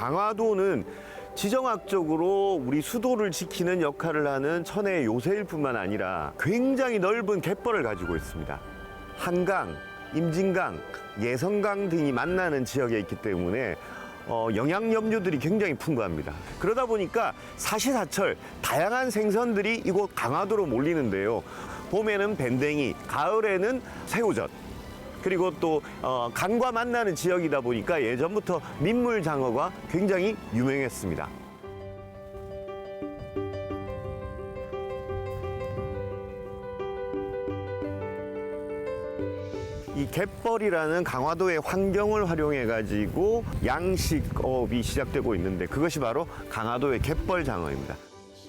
강화도는 지정학적으로 우리 수도를 지키는 역할을 하는 천혜의 요새일 뿐만 아니라 굉장히 넓은 갯벌을 가지고 있습니다. 한강, 임진강, 예성강 등이 만나는 지역에 있기 때문에 영양염류들이 굉장히 풍부합니다. 그러다 보니까 사시사철 다양한 생선들이 이곳 강화도로 몰리는데요. 봄에는 밴댕이, 가을에는 새우젓, 그리고 또 강과 만나는 지역이다 보니까 예전부터 민물장어가 굉장히 유명했습니다. 이 갯벌이라는 강화도의 환경을 활용해 가지고 양식업이 시작되고 있는데 그것이 바로 강화도의 갯벌장어입니다.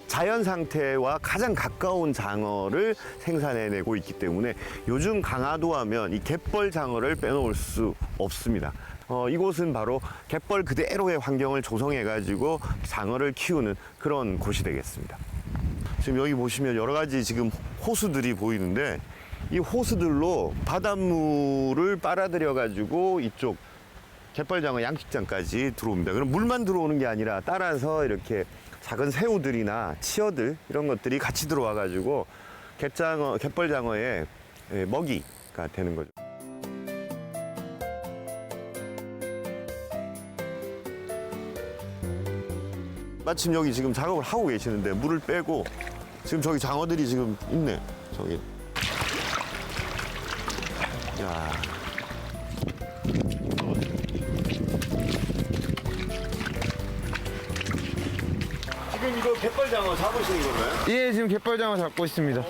자연 상태와 가장 가까운 장어를 생산해내고 있기 때문에 요즘 강화도 하면 이 갯벌 장어를 빼놓을 수 없습니다. 이곳은 바로 갯벌 그대로의 환경을 조성해 가지고 장어를 키우는 그런 곳이 되겠습니다. 지금 여기 보시면 여러 가지 지금 호수들이 보이는데 이 호수들로 바닷물을 빨아들여 가지고 이쪽 갯벌장어 양식장까지 들어옵니다. 그럼 물만 들어오는 게 아니라 따라서 이렇게 작은 새우들이나 치어들 이런 것들이 같이 들어와 가지고 갯벌장어의 먹이가 되는 거죠. 마침 여기 지금 작업을 하고 계시는데 물을 빼고 지금 저기 장어들이 지금 있네. 저기. 야. 지금 이거 갯벌장어 잡으시는 건가요? 예, 지금 갯벌장어 잡고 있습니다.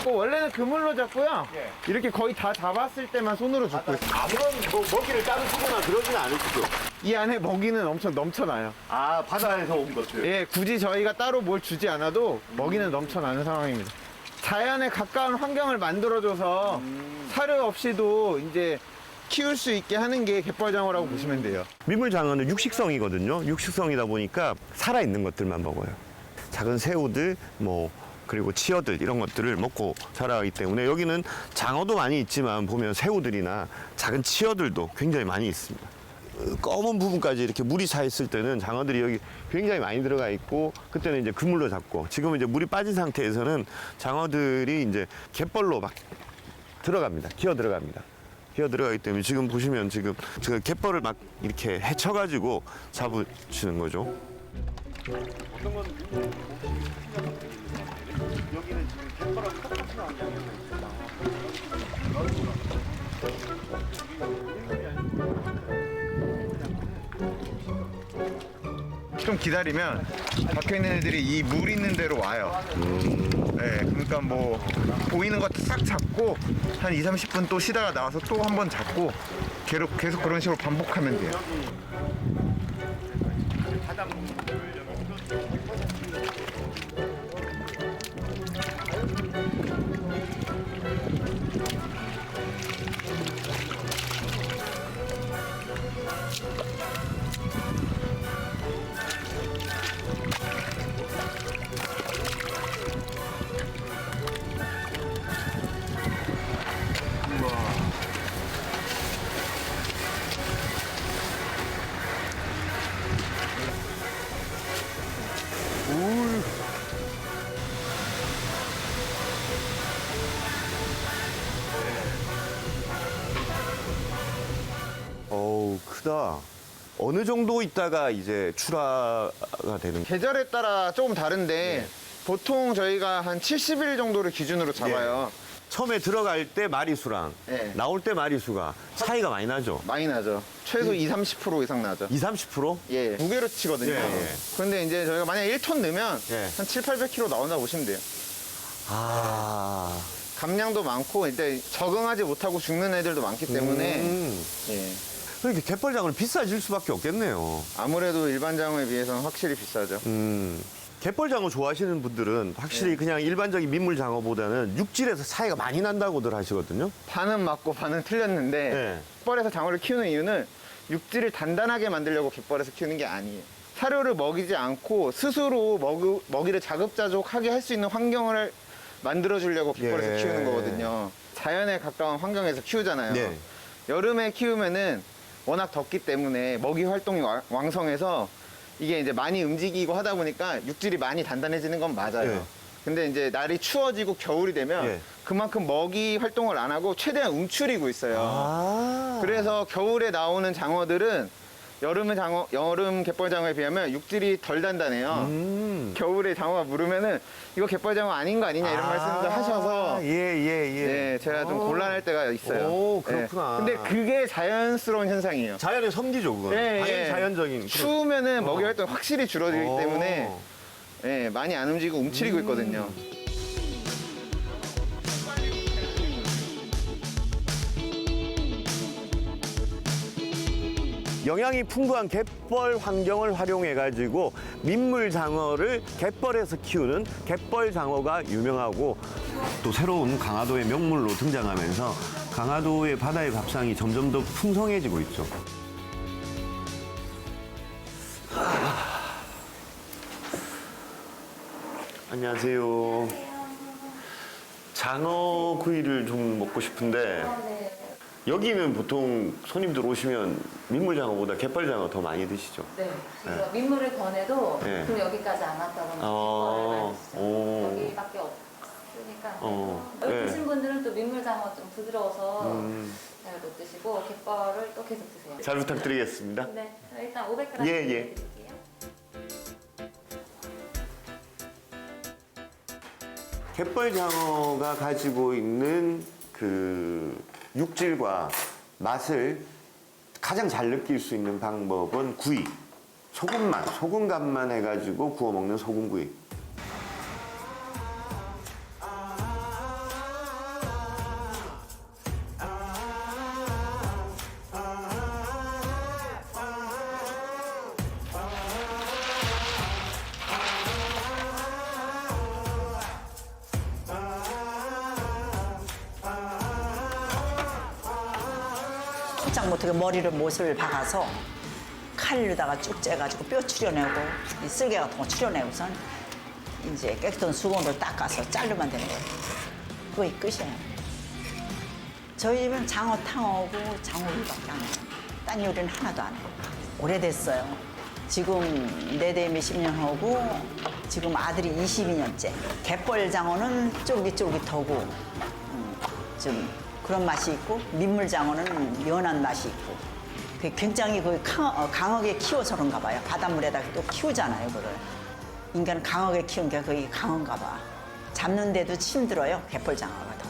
원래는 그물로 잡고요. 예. 이렇게 거의 다 잡았을 때만 손으로 줍고 있어요. 아무런 먹이를 따로 주거나 그러진 않으시죠? 이 안에 먹이는 엄청 넘쳐나요. 아, 바다에서 온 것들. 예, 굳이 저희가 따로 뭘 주지 않아도 먹이는 넘쳐나는 상황입니다. 자연에 가까운 환경을 만들어줘서 사료 없이도 이제 키울 수 있게 하는 게 갯벌장어라고 보시면 돼요. 민물장어는 육식성이거든요. 육식성이다 보니까 살아있는 것들만 먹어요. 작은 새우들, 그리고 치어들 이런 것들을 먹고 자라기 때문에 여기는 장어도 많이 있지만 보면 새우들이나 작은 치어들도 굉장히 많이 있습니다. 검은 부분까지 이렇게 물이 차 있을 때는 장어들이 여기 굉장히 많이 들어가 있고 그때는 이제 그물로 잡고 지금은 이제 물이 빠진 상태에서는 장어들이 이제 갯벌로 막 들어갑니다. 기어 들어갑니다. 기어 들어가기 때문에 지금 보시면 지금 갯벌을 막 이렇게 헤쳐가지고 잡으시는 거죠. 어떤 건 여기는 지금 갯벌하고 똑같은 환경이에요. 좀 기다리면 박혀 있는 애들이 이 물 있는 데로 와요. 네, 그러니까 뭐 보이는 거 싹 잡고 한 20-30분 또 쉬다가 나와서 또 한 번 잡고 계속 그런 식으로 반복하면 돼요. 어우, 크다. 어느 정도 있다가 이제 출하가 되는 계절에 따라 조금 다른데 보통 저희가 한 70일 정도를 기준으로 잡아요. 처음에 들어갈 때 마리수랑 네. 나올 때 마리수가 차이가 많이 나죠. 많이 나죠. 최소 20-30% 이상 나죠. 20-30%? 예, 무게로 치거든요. 예. 그런데 이제 저희가 만약 1톤 넣으면 예. 한 700-800kg 나온다고 보시면 돼요. 아. 감량도 많고 이제 적응하지 못하고 죽는 애들도 많기 때문에 예. 그렇게 갯벌장어는 비싸질 수밖에 없겠네요. 아무래도 일반 장어에 비해서는 확실히 비싸죠. 갯벌장어 좋아하시는 분들은 확실히 그냥 일반적인 민물장어보다는 육질에서 차이가 많이 난다고들 하시거든요. 반은 맞고 반은 틀렸는데 네. 갯벌에서 장어를 키우는 이유는 육질을 단단하게 만들려고 갯벌에서 키우는 게 아니에요. 사료를 먹이지 않고 스스로 먹이를 자급자족하게 할 수 있는 환경을 만들어주려고 갯벌에서 키우는 거거든요. 자연에 가까운 환경에서 키우잖아요. 네. 여름에 키우면은 워낙 덥기 때문에 먹이 활동이 왕성해서 이게 이제 많이 움직이고 하다 보니까 육질이 많이 단단해지는 건 맞아요. 예. 근데 이제 날이 추워지고 겨울이 되면 예. 그만큼 먹이 활동을 안 하고 최대한 움츠리고 있어요. 아. 그래서 겨울에 나오는 장어들은 여름 갯벌장어에 비하면 육질이 덜 단단해요. 겨울에 장어가 물으면은 이거 갯벌장어 아닌 거 아니냐 이런 말씀도 하셔서 예. 네, 제가 좀 곤란할 때가 있어요. 오, 그렇구나. 네. 근데 그게 자연스러운 현상이에요. 자연의 섭리죠, 그건. 네, 당연히 예. 자연적인. 추우면은 먹이 활동이 확실히 줄어들기 어. 때문에 예, 많이 안 움직이고 움츠리고 있거든요. 영양이 풍부한 갯벌 환경을 활용해가지고 민물장어를 갯벌에서 키우는 갯벌장어가 유명하고 또 새로운 강화도의 명물로 등장하면서 강화도의 바다의 밥상이 점점 더 풍성해지고 있죠. 안녕하세요. 장어 구이를 좀 먹고 싶은데 여기는 보통 손님들 오시면 민물장어보다 갯벌장어 더 많이 드시죠? 네. 그래서 민물을 권해도 네. 그럼 여기까지 안 왔다고 하면 어, 갯벌을 많이 드시죠. 오. 여기밖에 없으니까. 네. 여기 드신 분들은 또 민물장어 좀 부드러워서 음. 잘 못 드시고 갯벌을 또 계속 드세요. 잘 부탁드리겠습니다. 네. 일단 500g 예. 드릴게요. 갯벌장어가 가지고 있는 그 육질과 맛을 가장 잘 느낄 수 있는 방법은 구이. 소금 간만 해가지고 구워 먹는 소금구이. 꼼짝 못하게 머리를 못을 박아서 칼로다가 쭉 째가지고 뼈 추려내고 이 쓸개 같은 거 추려내고선 이제 깨끗한 수건으로 닦아서 자르면 되는 거예요. 그게 끝이에요. 저희 집은 장어탕하고 장어구이밖에 안 해요. 딴 요리는 하나도 안 해요. 오래됐어요. 지금 네 몇십 년 하고 지금 아들이 22년째. 갯벌장어는 쫄깃쫄깃하고 좀 그런 맛이 있고 민물장어는 연한 맛이 있고 그게 굉장히 강하게 키워서 그런가 봐요. 바닷물에다 또 키우잖아요, 그걸. 인간은 강하게 키운 게 그게 강한가 봐. 잡는데도 힘들어요, 갯벌장어가 더.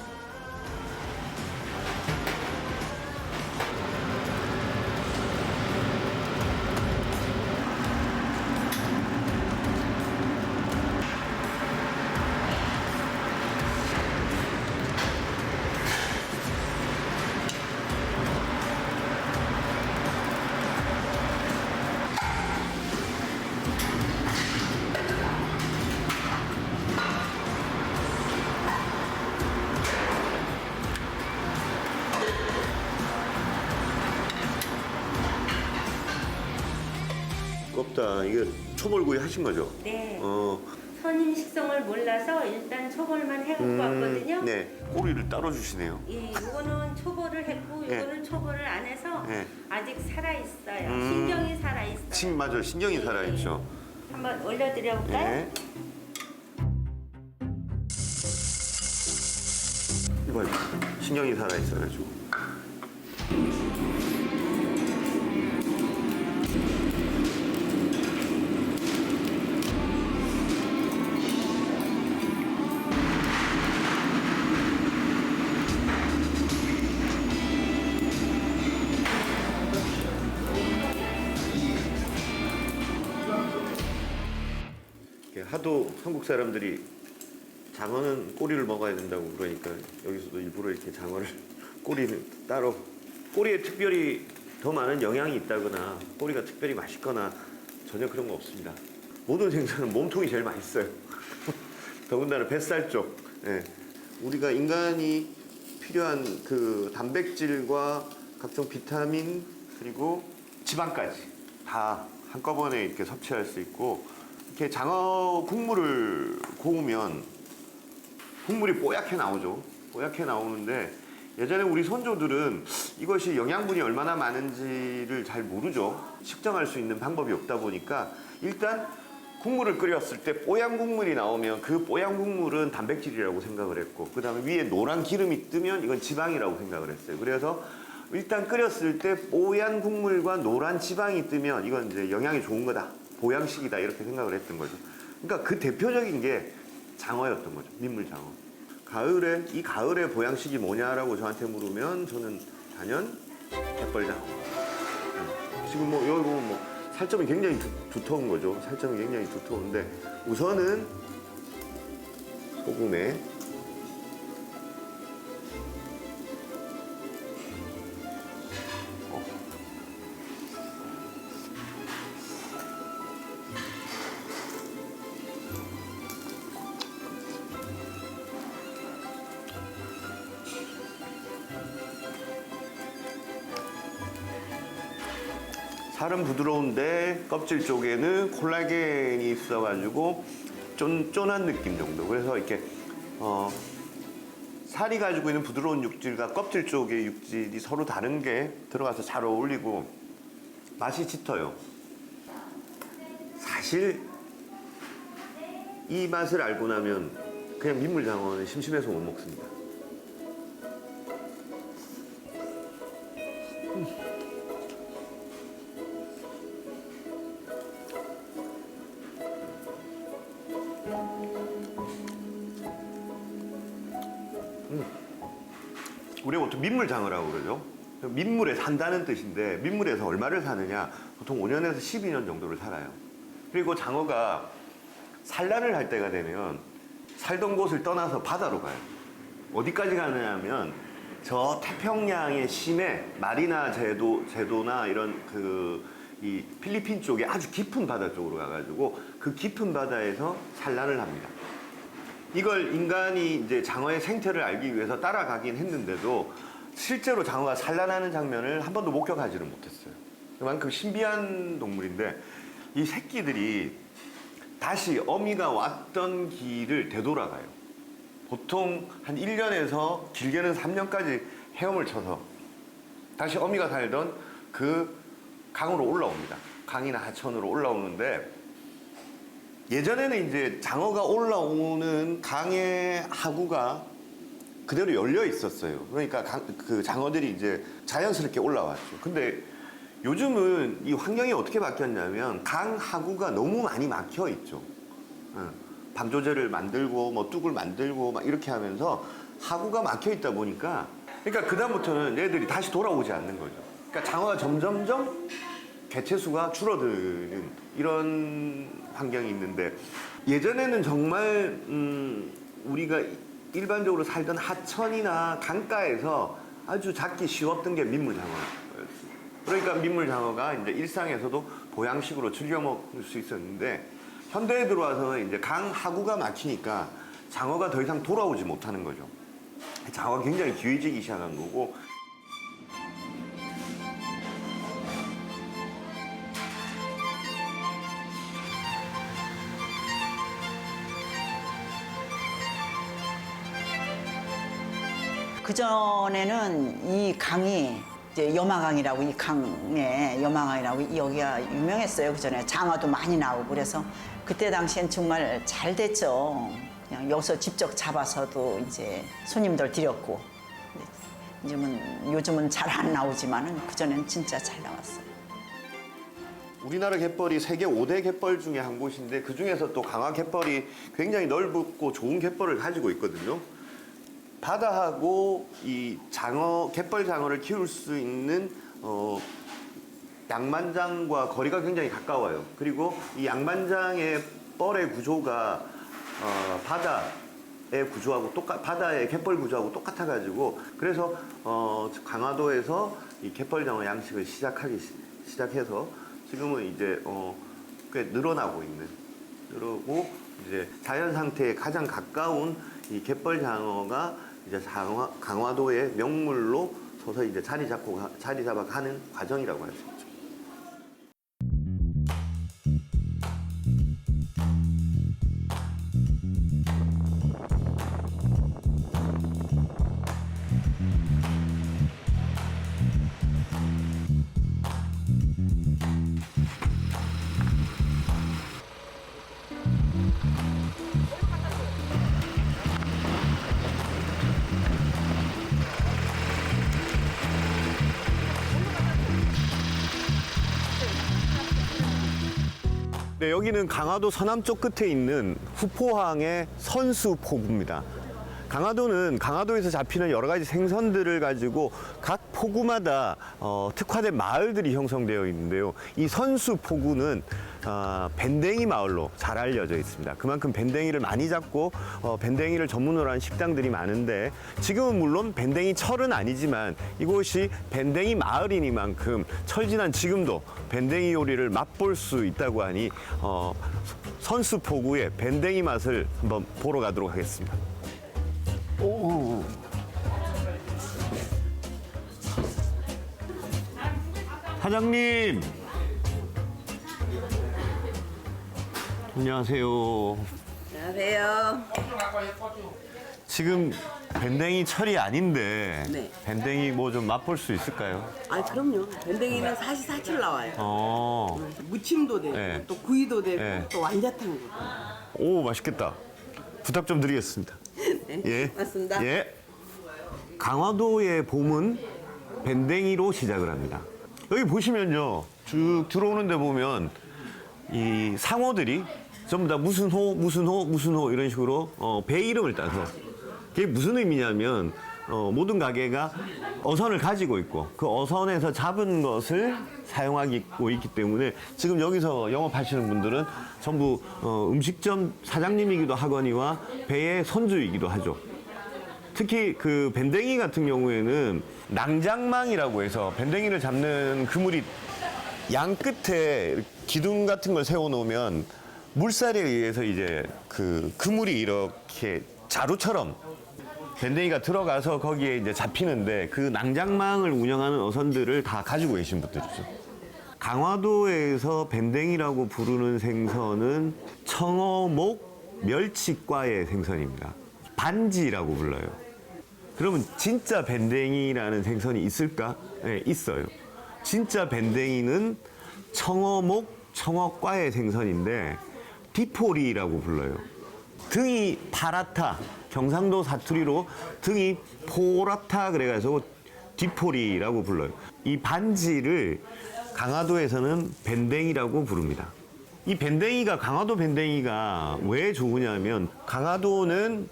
껍다. 이게 초벌구이 하신 거죠? 네. 어. 선임 식성을 몰라서 일단 초벌만 해갖고 왔거든요. 네. 꼬리를 따로 주시네요. 예, 이거는 초벌을 했고 네. 이거는 초벌을 안 해서 네. 아직 살아 있어요. 음. 신경이 살아 있어요. 맞아요. 신경이 살아있죠. 한번 올려드려 볼까요? 네. 이봐요. 신경이 살아있어가지고. 하도 한국 사람들이 장어는 꼬리를 먹어야 된다고 그러니까 여기서도 일부러 이렇게 장어를 꼬리는 따로 꼬리에 특별히 더 많은 영양이 있다거나 꼬리가 특별히 맛있거나 전혀 그런 거 없습니다. 모든 생선은 몸통이 제일 맛있어요. 더군다나 뱃살 쪽. 예. 우리가 인간이 필요한 그 단백질과 각종 비타민 그리고 지방까지 다 한꺼번에 이렇게 섭취할 수 있고 이렇게 장어 국물을 고우면 국물이 뽀얗게 나오죠. 뽀얗게 나오는데 예전에 우리 선조들은 이것이 영양분이 얼마나 많은지를 잘 모르죠. 측정할 수 있는 방법이 없다 보니까 일단 국물을 끓였을 때 뽀얀 국물이 나오면 그 뽀얀 국물은 단백질이라고 생각을 했고, 그 다음에 위에 노란 기름이 뜨면 이건 지방이라고 생각을 했어요. 그래서 일단 끓였을 때 뽀얀 국물과 노란 지방이 뜨면 이건 이제 영양이 좋은 거다, 보양식이다, 이렇게 생각을 했던 거죠. 그러니까 그 대표적인 게 장어였던 거죠. 민물장어. 이 가을에 보양식이 뭐냐라고 저한테 물으면 저는 단연 갯벌장어. 지금 뭐 여기 보면 뭐 살점이 굉장히 두터운 거죠. 살점이 굉장히 두터운데 우선은 소금에 살은 부드러운데 껍질 쪽에는 콜라겐이 있어가지고 쫀쫀한 느낌 정도. 그래서 이렇게 살이 가지고 있는 부드러운 육질과 껍질 쪽의 육질이 서로 다른 게 들어가서 잘 어울리고 맛이 짙어요. 사실 이 맛을 알고 나면 그냥 민물장어는 심심해서 못 먹습니다. 우리가 보통 민물장어라고 그러죠. 민물에 산다는 뜻인데 민물에서 얼마를 사느냐? 보통 5년에서 12년 정도를 살아요. 그리고 장어가 산란을 할 때가 되면 살던 곳을 떠나서 바다로 가요. 어디까지 가느냐면 저 태평양의 심해 마리나 제도나 이런 이 필리핀 쪽에 아주 깊은 바다 쪽으로 가가지고 그 깊은 바다에서 산란을 합니다. 이걸 인간이 이제 장어의 생태를 알기 위해서 따라가긴 했는데도 실제로 장어가 산란하는 장면을 한 번도 목격하지는 못했어요. 그만큼 신비한 동물인데 이 새끼들이 다시 어미가 왔던 길을 되돌아가요. 보통 한 1년에서 길게는 3년까지 헤엄을 쳐서 다시 어미가 살던 그 강으로 올라옵니다. 강이나 하천으로 올라오는데 예전에는 이제 장어가 올라오는 강의 하구가 그대로 열려 있었어요. 그러니까 그 장어들이 이제 자연스럽게 올라왔죠. 근데 요즘은 이 환경이 어떻게 바뀌었냐면 강 하구가 너무 많이 막혀 있죠. 방조제를 만들고 뭐 뚝을 만들고 막 이렇게 하면서 하구가 막혀 있다 보니까 그러니까 그다음부터는 얘들이 다시 돌아오지 않는 거죠. 그러니까 장어가 점점점 개체수가 줄어드는 이런 환경이 있는데 예전에는 정말 우리가 일반적으로 살던 하천이나 강가에서 아주 잡기 쉬웠던 게 민물장어였어요. 그러니까 민물장어가 이제 일상에서도 보양식으로 즐겨 먹을 수 있었는데 현대에 들어와서는 이제 강 하구가 막히니까 장어가 더 이상 돌아오지 못하는 거죠. 장어가 굉장히 귀해지기 시작한 거고. 그전에는 이 강이 이제 염화강이라고 이 강에 염화강이라고 여기가 유명했어요. 그전에 장어도 많이 나오고 그래서 그때 당시엔 정말 잘 됐죠. 그냥 여기서 직접 잡아서도 이제 손님들 드렸고 요즘은 잘 안 나오지만은 그전에는 진짜 잘 나왔어요. 우리나라 갯벌이 세계 5대 갯벌 중에 한 곳인데 그중에서 또 강화 갯벌이 굉장히 넓고 좋은 갯벌을 가지고 있거든요. 바다하고 이 갯벌 장어를 키울 수 있는 양만장과 거리가 굉장히 가까워요. 그리고 이 양만장의 뻘의 구조가 바다의 구조하고 바다의 갯벌 구조하고 똑같아가지고 그래서 강화도에서 이 갯벌 장어 양식을 시작해서 지금은 이제 꽤 늘어나고 늘고 이제 자연 상태에 가장 가까운 이 갯벌 장어가 이제 강화도의 명물로 서서히 이제 자리 잡아가는 과정이라고 할 수 있죠. 네, 여기는 강화도 서남쪽 끝에 있는 후포항의 선수포구입니다. 강화도는 강화도에서 잡히는 여러 가지 생선들을 가지고 각 포구마다 특화된 마을들이 형성되어 있는데요. 이 선수포구는 밴댕이 마을로 잘 알려져 있습니다. 그만큼 밴댕이를 많이 잡고 밴댕이를 전문으로 한 식당들이 많은데 지금은 물론 밴댕이 철은 아니지만 이곳이 밴댕이 마을이니만큼 철지난 지금도 밴댕이 요리를 맛볼 수 있다고 하니 선수포구의 밴댕이 맛을 한번 보러 가도록 하겠습니다. 오. 사장님. 안녕하세요. 안녕하세요. 지금 밴댕이 철이 아닌데 네. 밴댕이 뭐 좀 맛볼 수 있을까요? 아 그럼요. 밴댕이는 사시사철 나와요. 무침도 되고 네. 또 구이도 되고 네. 또 완자탕도. 오, 맛있겠다. 부탁 좀 드리겠습니다. 네. 예. 맞습니다. 예. 강화도의 봄은 밴댕이로 시작을 합니다. 여기 보시면요. 쭉 들어오는데 보면 이 상어들이 전부 다 무슨 호, 무슨 호, 무슨 호 이런 식으로 배 이름을 따서 그게 무슨 의미냐면 모든 가게가 어선을 가지고 있고 그 어선에서 잡은 것을 사용하고 있기 때문에 지금 여기서 영업하시는 분들은 전부 음식점 사장님이기도 하거니와 배의 선주이기도 하죠. 특히 그 밴댕이 같은 경우에는 낭장망이라고 해서 밴댕이를 잡는 그물이 양 끝에 기둥 같은 걸 세워 놓으면 물살에 의해서 이제 그 그물이 이렇게 자루처럼 밴댕이가 들어가서 거기에 이제 잡히는데 그 낭장망을 운영하는 어선들을 다 가지고 계신 분들이죠. 강화도에서 밴댕이라고 부르는 생선은 청어목 멸치과의 생선입니다. 반지라고 불러요. 그러면 진짜 밴댕이라는 생선이 있을까? 네, 있어요. 진짜 밴댕이는 청어목 청어과의 생선인데 디포리라고 불러요. 등이 파랗다. 경상도 사투리로 등이 포랗다 그래가지고 디포리라고 불러요. 이 반지를 강화도에서는 밴댕이라고 부릅니다. 이 밴댕이가 강화도 밴댕이가 왜 좋으냐면 강화도는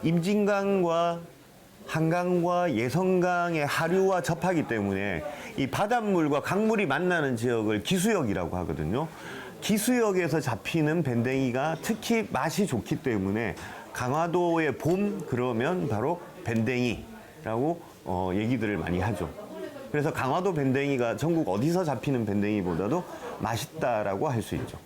임진강과 한강과 예성강의 하류와 접하기 때문에 이 바닷물과 강물이 만나는 지역을 기수역이라고 하거든요. 기수역에서 잡히는 밴댕이가 특히 맛이 좋기 때문에 강화도의 봄 그러면 바로 밴댕이라고 얘기들을 많이 하죠. 그래서 강화도 밴댕이가 전국 어디서 잡히는 밴댕이보다도 맛있다라고 할 수 있죠.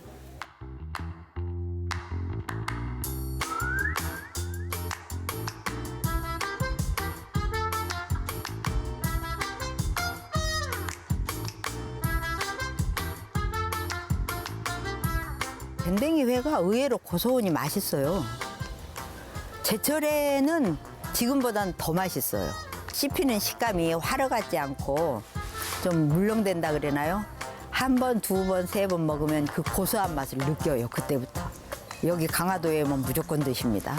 밴댕이 회가 의외로 고소하니 맛있어요. 제철에는 지금보단 더 맛있어요. 씹히는 식감이 화려 같지 않고 좀 물렁댄다 그러나요? 한 번, 두 번, 세 번 먹으면 그 고소한 맛을 느껴요, 그때부터. 여기 강화도에 오면 무조건 드십니다.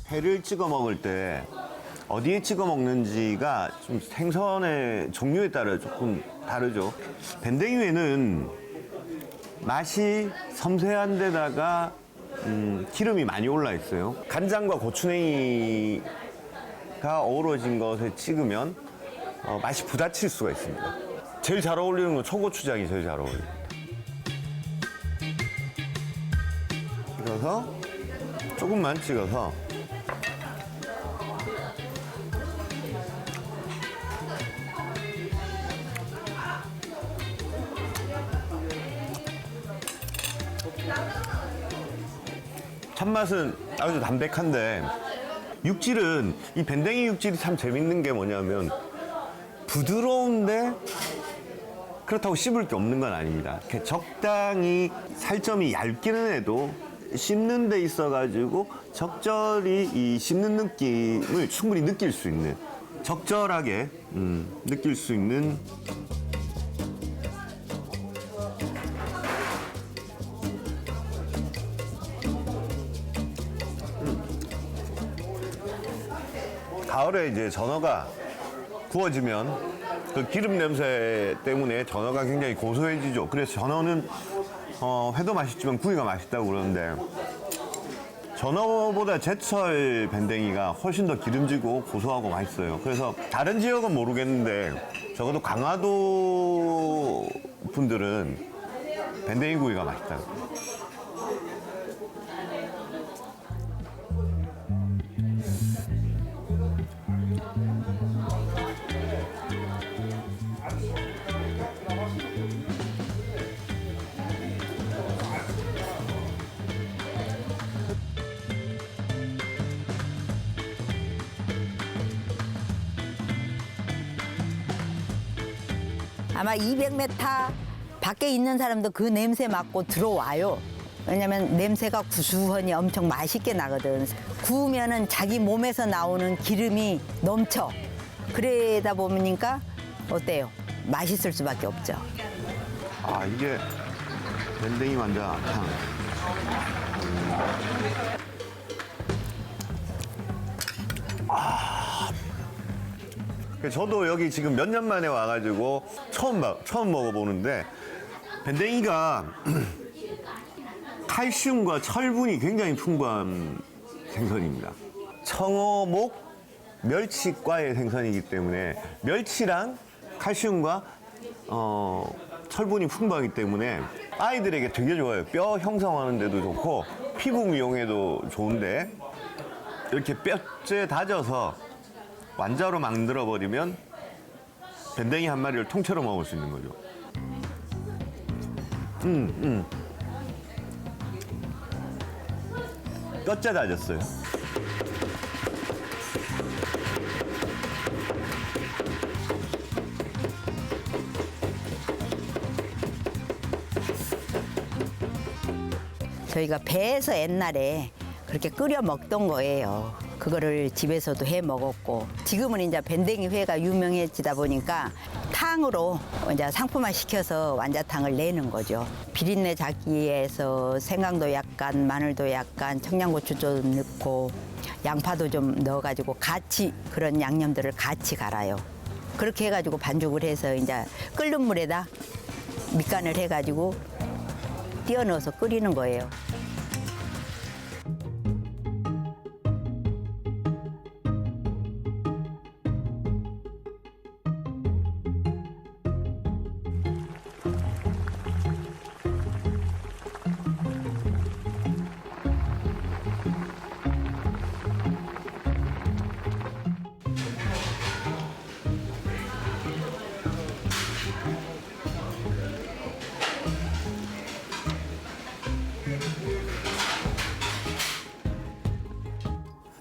회를 찍어 먹을 때 어디에 찍어 먹는지가 좀 생선의 종류에 따라 조금 다르죠. 밴댕이회는 맛이 섬세한 데다가 기름이 많이 올라 있어요. 간장과 고추냉이가 어우러진 것에 찍으면 맛이 부딪힐 수가 있습니다. 제일 잘 어울리는 건 초고추장이 제일 잘 어울려요. 찍어서 조금만 찍어서 참맛은 아주 담백한데 육질은 이 밴댕이 육질이 참 재밌는 게 뭐냐면 부드러운데 그렇다고 씹을 게 없는 건 아닙니다. 이렇게 적당히 살점이 얇기는 해도 씹는 데 있어가지고 적절히 이 씹는 느낌을 충분히 느낄 수 있는 적절하게 느낄 수 있는 가을에 이제 전어가 구워지면 그 기름 냄새 때문에 전어가 굉장히 고소해지죠. 그래서 전어는 회도 맛있지만 구이가 맛있다고 그러는데 전어보다 제철 밴댕이가 훨씬 더 기름지고 고소하고 맛있어요. 그래서 다른 지역은 모르겠는데 적어도 강화도 분들은 밴댕이 구이가 맛있다고. 아마 200m 밖에 있는 사람도 그 냄새 맡고 들어와요. 왜냐면 냄새가 구수하니 엄청 맛있게 나거든. 구우면은 자기 몸에서 나오는 기름이 넘쳐. 그러다 보니까 어때요? 맛있을 수밖에 없죠. 아, 이게 밴댕이 완자탕. 저도 여기 지금 몇 년 만에 와가지고 처음 먹어보는데 밴댕이가 칼슘과 철분이 굉장히 풍부한 생선입니다. 청어목 멸치과의 생선이기 때문에 멸치랑 칼슘과 철분이 풍부하기 때문에 아이들에게 되게 좋아요. 뼈 형성하는 데도 좋고 피부 미용에도 좋은데 이렇게 뼈째 다져서 완자로 만들어버리면 밴댕이 한 마리를 통째로 먹을 수 있는 거죠. 뼈째 다졌어요. 저희가 배에서 옛날에 그렇게 끓여 먹던 거예요. 그거를 집에서도 해 먹었고 지금은 이제 밴댕이 회가 유명해지다 보니까 탕으로 이제 상품화 시켜서 완자탕을 내는 거죠. 비린내 잡기 위해서 생강도 약간, 마늘도 약간, 청양고추 좀 넣고 양파도 좀 넣어가지고 같이 그런 양념들을 같이 갈아요. 그렇게 해가지고 반죽을 해서 이제 끓는 물에다 밑간을 해가지고 띄어 넣어서 끓이는 거예요.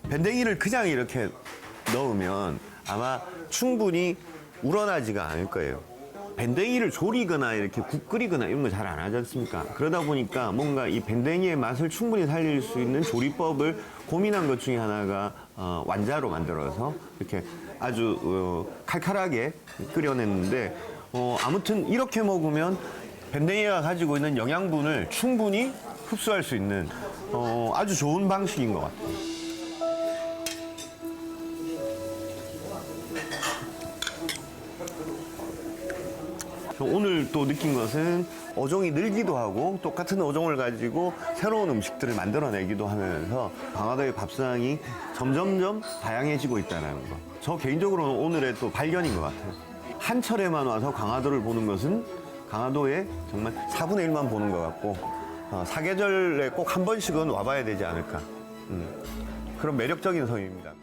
밴댕이를 그냥 이렇게 넣으면 아마 충분히 우러나지가 않을 거예요. 밴댕이를 조리거나 이렇게 국 끓이거나 이런 거 잘 안 하지 않습니까? 그러다 보니까 뭔가 이 밴댕이의 맛을 충분히 살릴 수 있는 조리법을 고민한 것 중에 하나가 완자로 만들어서 이렇게 아주 칼칼하게 끓여냈는데 아무튼 이렇게 먹으면 밴댕이가 가지고 있는 영양분을 충분히 흡수할 수 있는 아주 좋은 방식인 것 같아요. 오늘 또 느낀 것은 어종이 늘기도 하고 똑같은 어종을 가지고 새로운 음식들을 만들어내기도 하면서 강화도의 밥상이 점점점 다양해지고 있다는 거. 저 개인적으로는 오늘의 또 발견인 것 같아요. 한철에만 와서 강화도를 보는 것은 강화도의 정말 4분의 1만 보는 것 같고 사계절에 꼭 한 번씩은 와봐야 되지 않을까. 그런 매력적인 섬입니다.